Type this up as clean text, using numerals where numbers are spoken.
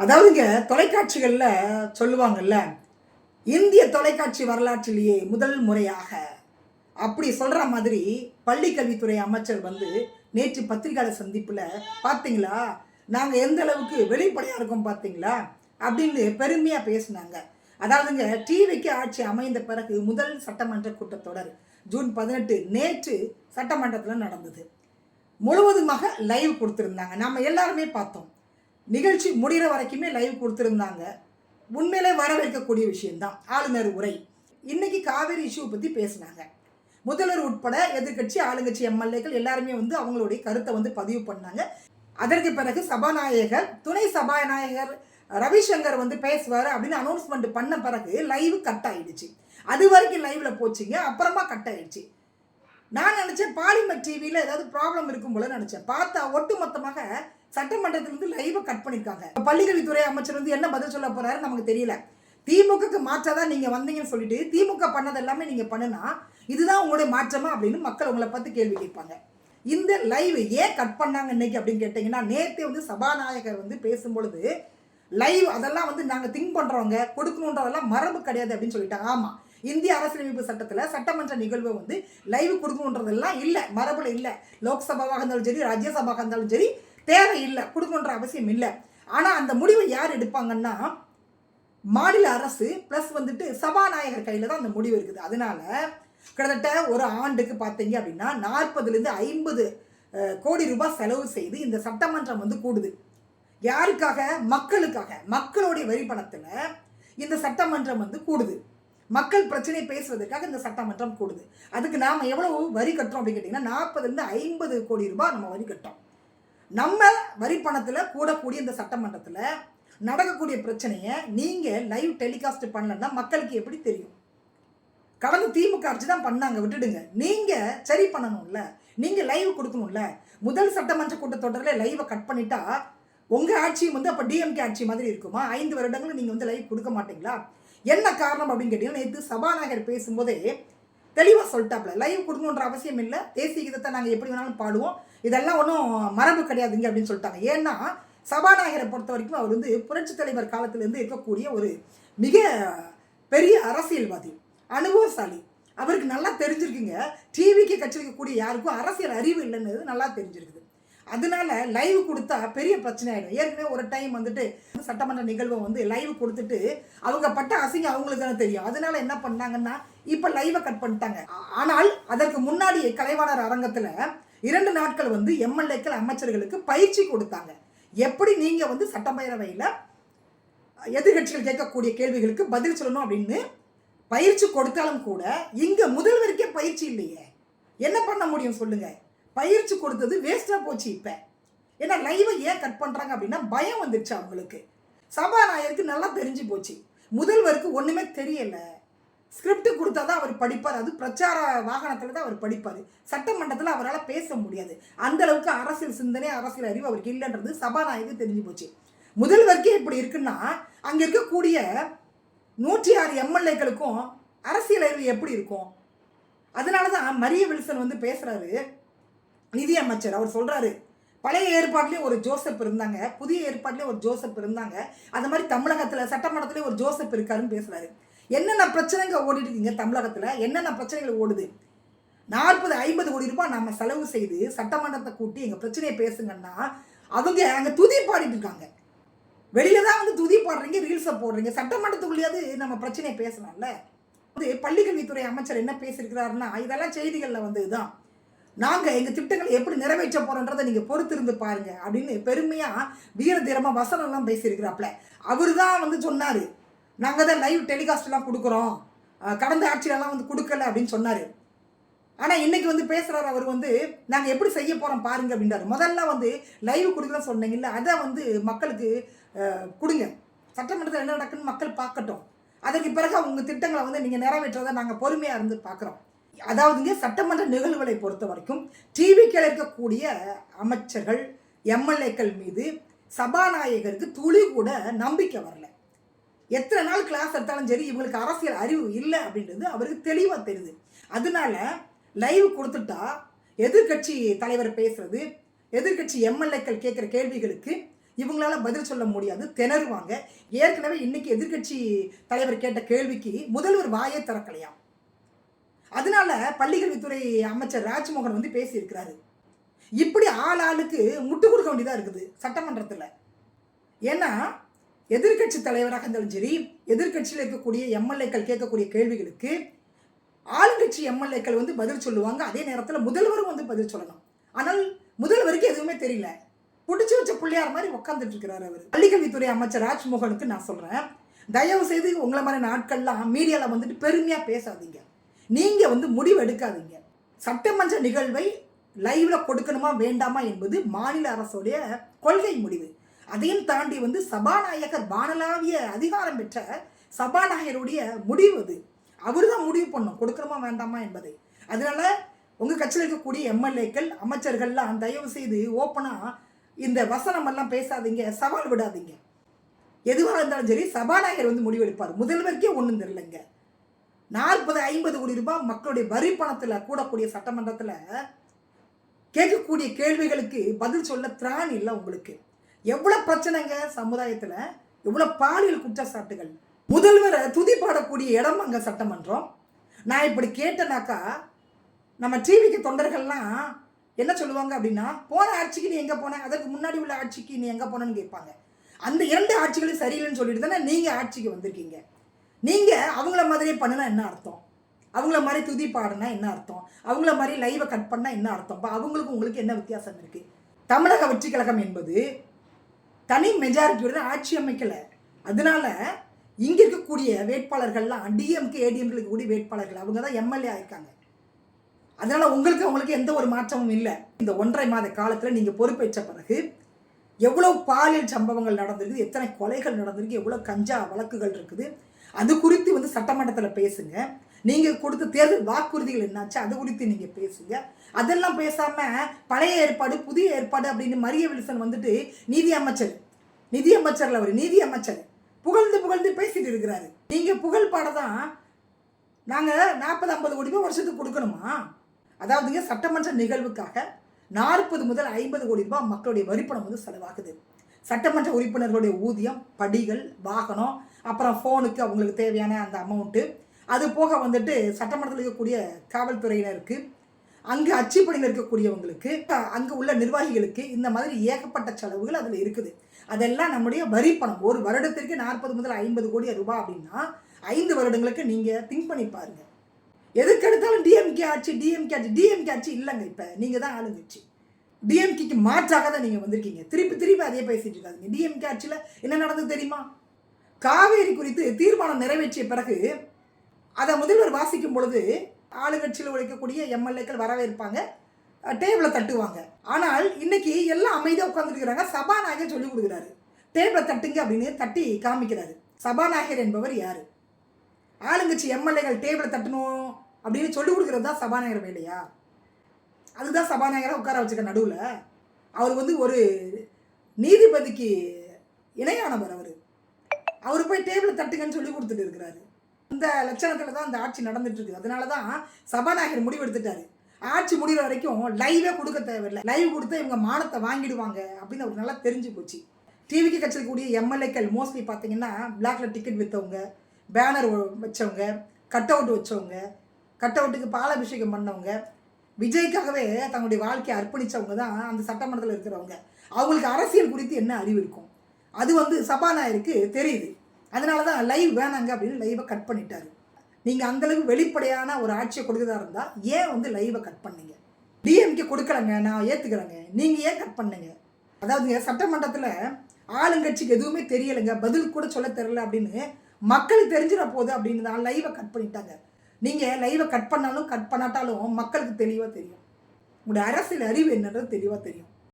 அதாவதுங்க தொலைக்காட்சிகளில் சொல்லுவாங்கல்ல, இந்திய தொலைக்காட்சி வரலாற்றிலேயே முதல் முறையாக அப்படி சொல்கிற மாதிரி பள்ளி கல்வித்துறை அமைச்சர் வந்து நேற்று பத்திரிகையாளர் சந்திப்பில் பார்த்தீங்களா, நாங்கள் எந்த அளவுக்கு வெளிப்படையாக இருக்கோம் பார்த்தீங்களா அப்படின்னு பெருமையாக பேசினாங்க. அதாவதுங்க டிவிக்கு ஆட்சி அமைந்த பிறகு முதல் சட்டமன்ற கூட்டத்தொடர் ஜூன் 18 நேற்று சட்டமன்றத்தில் நடந்தது. முழுவதுமாக லைவ் கொடுத்துருந்தாங்க. நம்ம எல்லாருமே பார்த்தோம். நிகழ்ச்சி முடிகிற வரைக்குமே லைவ் கொடுத்துருந்தாங்க. உண்மையிலே வரவேற்கக்கூடிய விஷயம்தான் ஆளுநர் உரை. இன்னைக்கு காவேரி இஷ்யூ பற்றி பேசினாங்க. முதல்வர் உட்பட எதிர்கட்சி ஆளுங்கட்சி எம்எல்ஏக்கள் எல்லாருமே வந்து அவங்களுடைய கருத்தை வந்து பதிவு பண்ணாங்க. அதற்கு பிறகு சபாநாயகர் துணை சபாநாயகர் ரவிசங்கர் வந்து பேசுவார் அப்படின்னு அனௌன்ஸ்மெண்ட் பண்ண பிறகு லைவ் கட் ஆயிடுச்சு. அது வரைக்கும் லைவ்ல போச்சுங்க, அப்புறமா கட் ஆயிடுச்சு. நான் நினைச்சேன் பாலிமர் டிவியில் ஏதாவது ப்ராப்ளம் இருக்கும் போல நினைச்சேன். பார்த்தா ஒட்டுமொத்தமாக சட்டமன்றத்திலிருந்து லைவை கட் பண்ணியிருக்காங்க. பள்ளிக்கல்வித்துறை அமைச்சர் வந்து என்ன பதில் சொல்ல போறாரு நமக்கு தெரியல. திமுகக்கு மாற்றாதான் நீங்க வந்தீங்கன்னு சொல்லிட்டு திமுக பண்ணது எல்லாமே நீங்க பண்ணுனா இதுதான் உங்களுடைய மாற்றமா அப்படின்னு மக்கள் உங்களை பார்த்து கேள்வி கேட்பாங்க. இந்த லைவ் ஏன் கட் பண்ணாங்க இன்னைக்கு அப்படின்னு கேட்டீங்கன்னா, நேற்றே வந்து சபாநாயகர் வந்து பேசும்பொழுது லைவ் அதெல்லாம் வந்து நாங்கள் திங்க் பண்றவங்க கொடுக்கணுன்றதெல்லாம் மரபு கிடையாது அப்படின்னு சொல்லிட்டாங்க. ஆமா, இந்திய அரசியலமைப்பு சட்டத்தில் சட்டமன்ற நிகழ்வு வந்து லைவ் கொடுக்கணுன்றதெல்லாம் இல்லை, மரபுல இல்லை. லோக்சபாவாக இருந்தாலும் சரி, ராஜ்யசபாவாக இருந்தாலும் சரி, தேவை இல்லை, கொடுக்கணுன்ற அவசியம் இல்லை. ஆனால் அந்த முடிவை யார் எடுப்பாங்கன்னா மாநில அரசு ப்ளஸ் வந்துட்டு சபாநாயகர் கையில் தான் அந்த முடிவு இருக்குது. அதனால கிட்டத்தட்ட ஒரு ஆண்டுக்கு பார்த்தீங்க அப்படின்னா 40லேருந்து 50 கோடி ரூபாய் செலவு செய்து இந்த சட்டமன்றம் வந்து கூடுது. யாருக்காக? மக்களுக்காக. மக்களுடைய வரி பணத்தில் இந்த சட்டமன்றம் வந்து கூடுது. மக்கள் பிரச்சனை பேசுவதற்காக இந்த சட்டமன்றம் கூடுது. அதுக்கு நாம் எவ்வளவு வரி கட்டுறோம் அப்படின்னு கேட்டிங்கன்னா 40லேருந்து 50 கோடி ரூபாய் நம்ம வரி கட்டுறோம். நம்ம வரி பணத்தில் கூடக்கூடிய இந்த சட்டமன்றத்தில் நடக்கக்கூடிய பிரச்சனையை நீங்கள் லைவ் டெலிகாஸ்ட் பண்ணலன்னா மக்களுக்கு எப்படி தெரியும்? கடந்த திமுக ஆட்சி தான் பண்ணாங்க, விட்டுடுங்க. நீங்கள் சரி பண்ணணும்ல, நீங்கள் லைவ் கொடுக்கணும்ல. முதல் சட்டமன்ற கூட்டத்தொடரில் லைவை கட் பண்ணிட்டா உங்கள் ஆட்சியும் வந்து அப்போ டிஎம்கே ஆட்சி மாதிரி இருக்குமா? 5 வருடங்களும் நீங்கள் வந்து லைவ் கொடுக்க மாட்டீங்களா? என்ன காரணம் அப்படின்னு கேட்டீங்கன்னா, நேற்று சபாநாயகர் பேசும்போதே தெளிவாக சொல்லிட்டாப்ல, லைவ் கொடுக்கணுன்ற அவசியம் இல்லை, தேசிய கீதத்தை நாங்கள் எப்படி வேணாலும் பாடுவோம், இதெல்லாம் ஒன்றும் மரபு கிடையாதுங்க அப்படின்னு சொல்லிட்டாங்க. ஏன்னா சபாநாயகரை பொறுத்த வரைக்கும் அவர் வந்து புரட்சி தலைவர் காலத்திலேருந்து இருக்கக்கூடிய ஒரு மிக பெரிய அரசியல்வாதி, அனுபவசாலி. அவருக்கு நல்லா தெரிஞ்சிருக்குங்க டிவிக்கு கட்சி இருக்கக்கூடிய யாருக்கும் அரசியல் அறிவு இல்லைன்னு நல்லா தெரிஞ்சிருக்குது. அதனால லைவ் கொடுத்தா பெரிய பிரச்சனை ஆகிடும். ஏற்கனவே ஒரு டைம் வந்துட்டு சட்டமன்ற நிகழ்வை வந்து லைவ் கொடுத்துட்டு அவங்க பட்ட அசிங்கம் அவங்களுக்கு தானே தெரியும். அதனால என்ன பண்ணாங்கன்னா இப்போ லைவை கட் பண்ணிட்டாங்க. ஆனால் அதற்கு முன்னாடி கலைவாணர் அரங்கத்தில் 2 நாட்கள் வந்து எம்எல்ஏக்கள் அமைச்சர்களுக்கு பயிற்சி கொடுத்தாங்க. எப்படி நீங்கள் வந்து சட்டப்பேரவையில் எதிர்கட்சிகள் கேட்கக்கூடிய கேள்விகளுக்கு பதில் சொல்லணும் அப்படின்னு பயிற்சி கொடுத்தாலும் கூட இங்கே முதல்வருக்கே பயிற்சி இல்லையே, என்ன பண்ண முடியும் சொல்லுங்க? பயிற்சி கொடுத்தது வேஸ்ட்டாக போச்சு. இப்போ ஏன்னா லைவை ஏன் கட் பண்ணுறாங்க அப்படின்னா பயம் வந்துடுச்சு அவங்களுக்கு. சபாநாயகருக்கு நல்லா தெரிஞ்சு போச்சு, முதல்வருக்கு ஒன்றுமே தெரியலை. ஸ்கிரிப்ட் கொடுத்தா தான் அவர் படிப்பார், அது பிரச்சார வாகனத்தில் தான் அவர் படிப்பார். சட்டமன்றத்தில் அவரால் பேச முடியாது. அந்த அளவுக்கு அரசியல் சிந்தனை அரசியல் அறிவு அவருக்கு இல்லைன்றது சபாநாயகருக்கு தெரிஞ்சு போச்சு. முதல்வருக்கே இப்படி இருக்குன்னா அங்கே இருக்கக்கூடிய 106 எம்எல்ஏக்களுக்கும் அரசியல் அறிவு எப்படி இருக்கும்? அதனால தான் மரிய வில்சன் வந்து பேசுகிறாரு, நிதி அமைச்சர். அவர் சொல்கிறாரு, பழைய ஏற்பாட்டிலே ஒரு ஜோசப் இருந்தாங்க, புதிய ஏற்பாட்டிலே ஒரு ஜோசப் இருந்தாங்க, அது மாதிரி தமிழகத்தில் சட்டமன்றத்திலே ஒரு ஜோசப் இருக்காருன்னு பேசுகிறாரு. என்னென்ன பிரச்சனைகள் ஓடிட்டு இருக்கீங்க தமிழகத்தில்? என்னென்ன பிரச்சனைகள் ஓடுது? 40-50 கோடி ரூபாய் நம்ம செலவு செய்து சட்டமன்றத்தை கூட்டி எங்கள் பிரச்சனையை பேசுங்கன்னா அவங்க அங்கே துதி பாடிட்டு இருக்காங்க. வெளியில தான் வந்து துதி பாடுறீங்க, ரீல்ஸை போடுறீங்க. சட்டமன்றத்துக்குள்ளேயாவது நம்ம பிரச்சனையை பேசலாம்ல. வந்து பள்ளிக்கல்வித்துறை அமைச்சர் என்ன பேசியிருக்கிறாருன்னா, இதெல்லாம் செய்திகளில் வந்து இதுதான், நாங்கள் எங்கள் திட்டங்களை எப்படி நிறைவேற்ற போகிறோன்றதை நீங்கள் பொறுத்திருந்து பாருங்க அப்படின்னு பெருமையாக வீர தீரமாக வசனம்லாம் பேசியிருக்கிறாப்புல. அவர் தான் வந்து சொன்னார், நாங்கள் தான் லைவ் டெலிகாஸ்ட்லாம் கொடுக்குறோம், கடந்த ஆட்சியெல்லாம் வந்து கொடுக்கல அப்படின்னு சொன்னார். ஆனால் இன்றைக்கி வந்து பேசுகிறார் அவர் வந்து, நாங்கள் எப்படி செய்ய போகிறோம் பாருங்க அப்படின்றாரு. முதல்ல வந்து லைவ் கொடுக்கலாம் சொன்னீங்கல்ல, அதை வந்து மக்களுக்கு கொடுங்க, சட்டமன்றத்தில் என்ன நடக்குன்னு மக்கள் பார்க்கட்டும், அதற்கு பிறகு அவங்க திட்டங்களை வந்து நீங்கள் நிறைவேற்றதை நாங்கள் பொறுமையாக இருந்து பார்க்குறோம். அதாவதுங்க சட்டமன்ற நிகழ்வுகளை பொறுத்த வரைக்கும் டிவிக்கில் இருக்கக்கூடிய அமைச்சர்கள் எம்எல்ஏக்கள் மீது சபாநாயகருக்கு துளி கூட நம்பிக்கை வரல. எத்தனை நாள் கிளாஸ் எடுத்தாலும் சரி இவங்களுக்கு அரசியல் அறிவு இல்லை அப்படின்றது அவருக்கு தெளிவாக தெரியுது. அதனால லைவ் கொடுத்துட்டா எதிர்கட்சி தலைவர் பேசுறது, எதிர்கட்சி எம்எல்ஏக்கள் கேட்குற கேள்விகளுக்கு இவங்களால பதில் சொல்ல முடியாது, திணறுவாங்க. ஏற்கனவே இன்னைக்கு எதிர்க்கட்சி தலைவர் கேட்ட கேள்விக்கு முதல்வர் வாயே திறக்கலையாம். அதனால பள்ளிக்கல்வித்துறை அமைச்சர் ராஜ்மோகன் வந்து பேசியிருக்கிறாரு. இப்படி ஆளுக்கு முட்டு கொடுக்க வேண்டியதா இருக்குது சட்டமன்றத்தில். ஏன்னா எதிர்க்கட்சி தலைவராக இருந்தாலும் சரி, எதிர்க்கட்சியில் இருக்கக்கூடிய எம்எல்ஏக்கள் கேட்கக்கூடிய கேள்விகளுக்கு ஆளுங்கட்சி எம்எல்ஏக்கள் வந்து பதில் சொல்லுவாங்க. அதே நேரத்தில் முதல்வரும் வந்து பதில் சொல்லணும். ஆனால் முதல்வருக்கு எதுவுமே தெரியல, பிடிச்சி வச்ச பிள்ளையார் மாதிரி உட்காந்துட்டு இருக்கிறார் அவர். பள்ளிக்கல்வித்துறை அமைச்சர் ராஜ்மோகனுக்கு நான் சொல்றேன், தயவு செய்து உங்களை மாதிரி நாட்கள்லாம் மீடியாவில் வந்துட்டு பெருமையா பேசாதீங்க. நீங்க வந்து முடிவு எடுக்காதீங்க. சட்டமன்ற நிகழ்வை லைவ்ல கொடுக்கணுமா வேண்டாமா என்பது மாநில அரசுடைய கொள்கை முடிவு. அதையும் தாண்டி வந்து சபாநாயகர் வானளாவிய அதிகாரம் பெற்ற சபாநாயகருடைய முடிவு அது. அவர் தான் முடிவு பண்ணும் கொடுக்கணுமா வேண்டாமா என்பதை. அதனால உங்க கட்சியில் இருக்கக்கூடிய எம்எல்ஏக்கள் அமைச்சர்கள்லாம் தயவு செய்து ஓப்பனா இந்த வசனம் எல்லாம் பேசாதீங்க, சவால் விடாதீங்க. எதுவாக இருந்தாலும் சரி சபாநாயகர் வந்து முடிவெடுப்பார். முதல்வருக்கே ஒன்றும் தெரியலைங்க. 40-50 கோடி ரூபாய் மக்களுடைய வரி பணத்தில் கூடக்கூடிய சட்டமன்றத்தில் கேட்கக்கூடிய கேள்விகளுக்கு பதில் சொல்ல திராணி இல்லை உங்களுக்கு. எவ்வளோ பிரச்சனைங்க சமுதாயத்தில், எவ்வளோ பாலியல் குற்றச்சாட்டுகள். முதல்வரை துதிப்பாடக்கூடிய இடம் அங்கே சட்டமன்றம். நான் இப்படி கேட்டேனாக்கா நம்ம டிவிக்கு தொண்டர்கள்லாம் என்ன சொல்லுவாங்க அப்படின்னா, போன ஆட்சிக்கு நீ எங்கே போன, அதற்கு முன்னாடி உள்ள ஆட்சிக்கு நீ எங்கே போனன்னு கேட்பாங்க. அந்த 2 ஆட்சிகளும் சரியில்லைன்னு சொல்லிட்டு தானே நீங்கள் ஆட்சிக்கு வந்திருக்கீங்க. நீங்கள் அவங்கள மாதிரியே பண்ணுனா என்ன அர்த்தம்? அவங்கள மாதிரி துதி பாடுனா என்ன அர்த்தம்? அவங்கள மாதிரி லைவை கட் பண்ணால் என்ன அர்த்தம்? இப்போ அவங்களுக்கு உங்களுக்கு என்ன வித்தியாசம் இருக்குது? தமிழக வெற்றி கழகம் என்பது தனி மெஜாரிட்டியுடன் ஆட்சி அமைக்கலை. அதனால இங்கே இருக்கக்கூடிய வேட்பாளர்கள்லாம் டிஎம்கே ஏடிஎம்கே இருக்கக்கூடிய வேட்பாளர்கள், அவங்க தான் எம்எல்ஏ ஆயிருக்காங்க. அதனால உங்களுக்கு எந்த ஒரு மாற்றமும் இல்லை. இந்த 1.5 மாத காலத்தில் நீங்கள் பொறுப்பேற்ற பிறகு எவ்வளோ பாலியல் சம்பவங்கள் நடந்திருக்கு, எத்தனை கொலைகள் நடந்திருக்கு, எவ்வளோ கஞ்சா வழக்குகள் இருக்குது, அது குறித்து வந்து சட்டமன்றத்தில் பேசுங்க. நீங்கள் கொடுத்த தேர்தல் வாக்குறுதிகள் என்னாச்சு அது குறித்து நீங்கள் பேசுங்க. அதெல்லாம் பேசாமல் பழைய ஏற்பாடு புதிய ஏற்பாடு அப்படின்னு மரிய வில்சன் வந்துட்டு நிதி அமைச்சரில் அவர் நிதி அமைச்சர் புகழ்ந்து பேசிட்டு இருக்கிறாரு. நீங்கள் புகழ் பாடதான் நாங்கள் 40-50 கோடி ரூபாய் வருஷத்துக்கு கொடுக்கணுமா? அதாவதுங்க சட்டமன்ற நிகழ்வுக்காக 40 முதல் 50 கோடி ரூபாய் மக்களுடைய வரிப்பணம் வந்து செலவாகுது. சட்டமன்ற உறுப்பினர்களுடைய ஊதியம், படிகள், வாகனம், அப்புறம் ஃபோனுக்கு அவங்களுக்கு தேவையான அந்த அமௌண்ட்டு, அது போக வந்துட்டு சட்டமன்றத்தில் இருக்கக்கூடிய காவல்துறையினருக்கு, அங்கே அச்சுப்பணியில் இருக்கக்கூடியவங்களுக்கு, அங்கே உள்ள நிர்வாகிகளுக்கு, இந்த மாதிரி ஏகப்பட்ட செலவுகள் அதில் இருக்குது. அதெல்லாம் நம்முடைய வரிப்பணம். ஒரு வருடத்திற்கு 40 முதல் 50 கோடி ரூபாய் அப்படின்னா 5 வருடங்களுக்கு நீங்கள் திங்க் பண்ணி பாருங்க. எதுக்கு எடுத்தாலும் டிஎம்கே ஆட்சி இல்லைங்க. இப்போ நீங்கள் தான் ஆளுங்கட்சி. டிஎம்கேக்கு மாற்றாக தான் நீங்கள் வந்திருக்கீங்க. திருப்பி அதே பேசிட்டு இருக்காங்க. டிஎம்கே ஆட்சியில் என்ன நடந்தது தெரியுமா? காவேரி குறித்து தீர்மானம் நிறைவேற்றிய பிறகு அதை முதல்வர் வாசிக்கும் பொழுது ஆளுங்கட்சியில் உழைக்கக்கூடிய எம்எல்ஏக்கள் வரவேற்பாங்க, டேபிளை தட்டுவாங்க. ஆனால் இன்னைக்கு எல்லாம் அமைதியாக உட்காந்துருக்கிறாங்க. சபாநாயகர் சொல்லிக் கொடுக்குறாரு, டேபிளை தட்டுங்க அப்படின்னு தட்டி காமிக்கிறாரு. சபாநாயகர் என்பவர் யாரு? ஆளுங்கட்சி எம்எல்ஏக்கள் டேபிளை தட்டணும் அப்படின்னு சொல்லிக் கொடுக்குறது தான் சபாநாயகர் வேலையா? அதுதான் சபாநாயகராக உட்கார வச்சுக்க நடுவில். அவர் வந்து ஒரு நீதிபதிக்கு இணையானவர். அவர் போய் டேபிளை தட்டுங்கன்னு சொல்லி கொடுத்துட்டு இருக்கிறாரு. இந்த லட்சணத்தில் தான் இந்த ஆட்சி நடந்துட்டு இருக்குது. அதனால தான் சபாநாயகர் முடிவெடுத்துட்டாரு, ஆட்சி முடிகிற வரைக்கும் லைவே கொடுக்க தேவையில்லை, லைவ் கொடுத்து இவங்க மானத்தை வாங்கிடுவாங்க அப்படின்னு அவருக்கு நல்லா தெரிஞ்சு போச்சு. டிவிக்கு கட்சியில் கூடிய எம்எல்ஏக்கள் மோஸ்ட்லி பார்த்தீங்கன்னா பிளாக்ல டிக்கெட் விற்றவங்க, பேனர் வச்சவங்க, கட் அவுட் வச்சவங்க, கட் அவுட்டுக்கு பாலாபிஷேகம் பண்ணவங்க, விஜய்க்காகவே தங்களுடைய வாழ்க்கையை அர்ப்பணித்தவங்க தான் அந்த சட்டமன்றத்தில் இருக்கிறவங்க. அவங்களுக்கு அரசியல் குறித்து என்ன அறிவு இருக்கும் அது வந்து சபாநாயகருக்கு தெரியுது. அதனால தான் லைவ் வேணாங்க அப்படின்னு லைவை கட் பண்ணிட்டாரு. நீங்கள் அந்தளவுக்கு வெளிப்படையான ஒரு ஆட்சியை கொடுக்குறதா இருந்தால் ஏன் வந்து லைவை கட் பண்ணீங்க? டிஎம்கே கொடுக்கலங்க, நான் ஏற்றுக்கிறேங்க, நீங்கள் ஏன் கட் பண்ணீங்க? அதாவது சட்டமன்றத்தில் ஆளுங்கட்சிக்கு எதுவுமே தெரியலைங்க, பதில் கூட சொல்ல தெரியல அப்படின்னு மக்களுக்கு தெரிஞ்சிட போகுது அப்படின்னு தான் லைவை கட் பண்ணிட்டாங்க. நீங்கள் லைவை கட் பண்ணாலும் கட் பண்ணாட்டாலும் மக்களுக்கு தெளிவாக தெரியும், உங்களுடைய அரசியல் அறிவு என்னன்றது தெளிவாக தெரியும்.